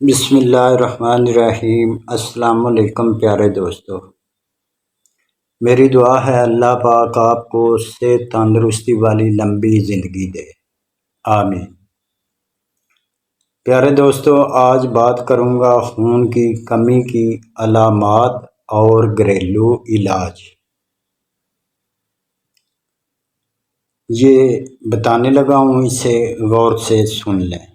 बिस्मिल्लाहिर्रहमानिर्रहीम। अस्सलाम वालेकुम प्यारे दोस्तों, मेरी दुआ है अल्लाह पाक आपको सेहत तंदुरुस्ती वाली लंबी ज़िंदगी दे, आमीन। प्यारे दोस्तों, आज बात करूँगा खून की कमी की अलामात और घरेलू इलाज। ये बताने लगा हूँ, इसे गौर से सुन लें।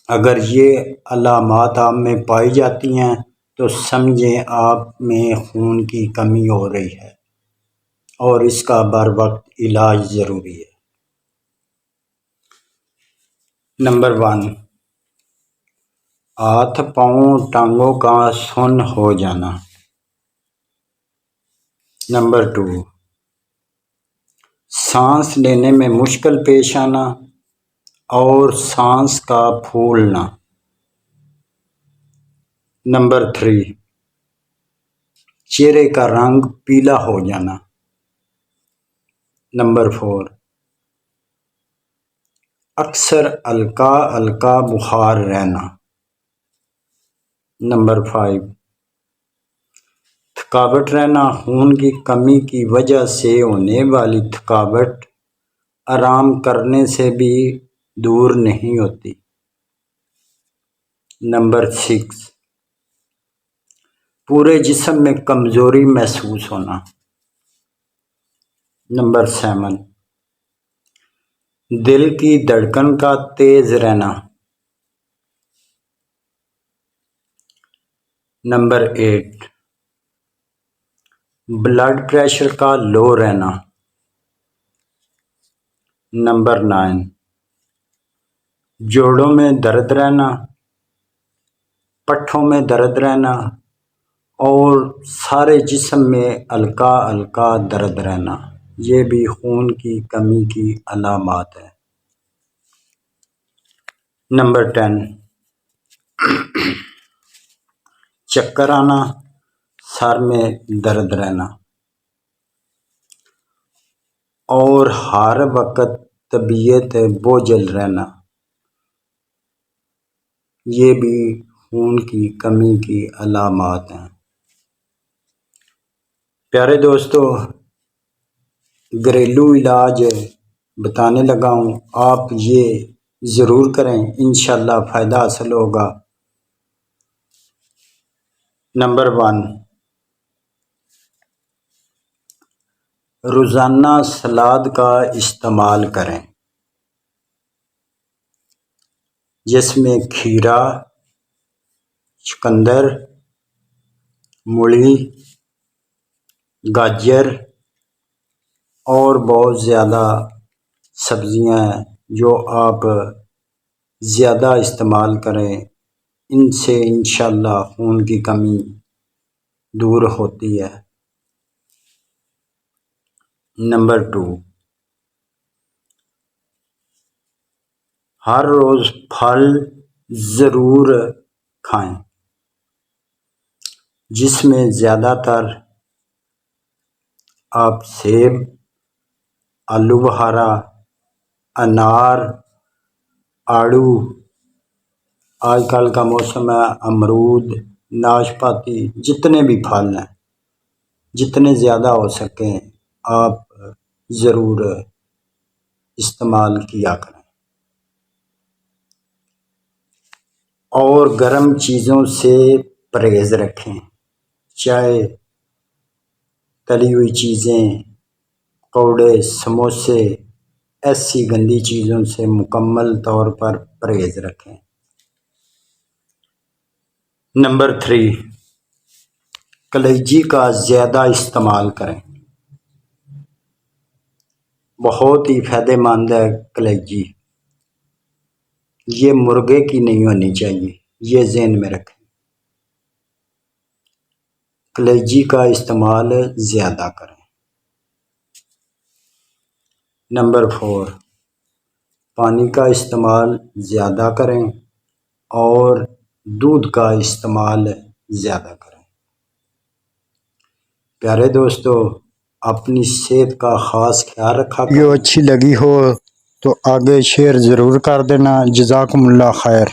अगर ये अलामात आप में पाई जाती हैं तो समझें आप में खून की कमी हो रही है और इसका बर वक्त इलाज ज़रूरी है। नंबर 1, हाथ पाँव टांगों का सुन्न हो जाना। नंबर 2, सांस लेने में मुश्किल पेश आना और सांस का फूलना। नंबर 3, चेहरे का रंग पीला हो जाना। नंबर 4, अक्सर हल्का हल्का बुखार रहना। नंबर 5, थकावट रहना। खून की कमी की वजह से होने वाली थकावट आराम करने से भी दूर नहीं होती। नंबर 6, पूरे जिस्म में कमज़ोरी महसूस होना। नंबर 7, दिल की धड़कन का तेज़ रहना। नंबर 8, ब्लड प्रेशर का लो रहना। नंबर 9, जोड़ों में दर्द रहना, पट्ठों में दर्द रहना और सारे जिस्म में हल्का हल्का दर्द रहना। ये भी खून की कमी की अलामात है। नंबर 10, चक्कर आना, सर में दर्द रहना और हर वक्त तबीयत बोझल रहना। ये भी खून की कमी की अलामात हैं। प्यारे दोस्तों, घरेलू इलाज बताने लगा हूँ, आप ये ज़रूर करें, इंशाल्लाह फ़ायदा हासिल होगा। नंबर 1, रोज़ाना सलाद का इस्तेमाल करें, जिसमें खीरा, चुकंदर, मूली, गाजर और बहुत ज़्यादा सब्ज़ियाँ हैं जो आप ज़्यादा इस्तेमाल करें, इनसे इंशाल्लाह खून की कमी दूर होती है। नंबर 2, हर रोज़ फल ज़रूर खाएं, जिसमें ज़्यादातर आप सेब, आलू बुखारा, अनार, आड़ू, आजकल का मौसम है, अमरूद, नाशपाती, जितने भी फल हैं, जितने ज़्यादा हो सकें आप ज़रूर इस्तेमाल किया करें। और गर्म चीज़ों से परहेज़ रखें, चाय, तली हुई चीज़ें, पकौड़े, समोसे, ऐसी गंदी चीज़ों से मुकम्मल तौर पर परहेज़ रखें। नंबर 3, कलेजी का ज़्यादा इस्तेमाल करें, बहुत ही फ़ायदेमंद है कलेजी। ये मुर्गे की नहीं होनी चाहिए, ये ज़हन में रखें। कलेजी का इस्तेमाल ज़्यादा करें। नंबर 4, पानी का इस्तेमाल ज़्यादा करें और दूध का इस्तेमाल ज़्यादा करें। प्यारे दोस्तों, अपनी सेहत का ख़ास ख्याल रखा करें। वीडियो अच्छी लगी हो तो आगे शेयर ज़रूर कर देना। जज़ाकुमुल्लाह खैर।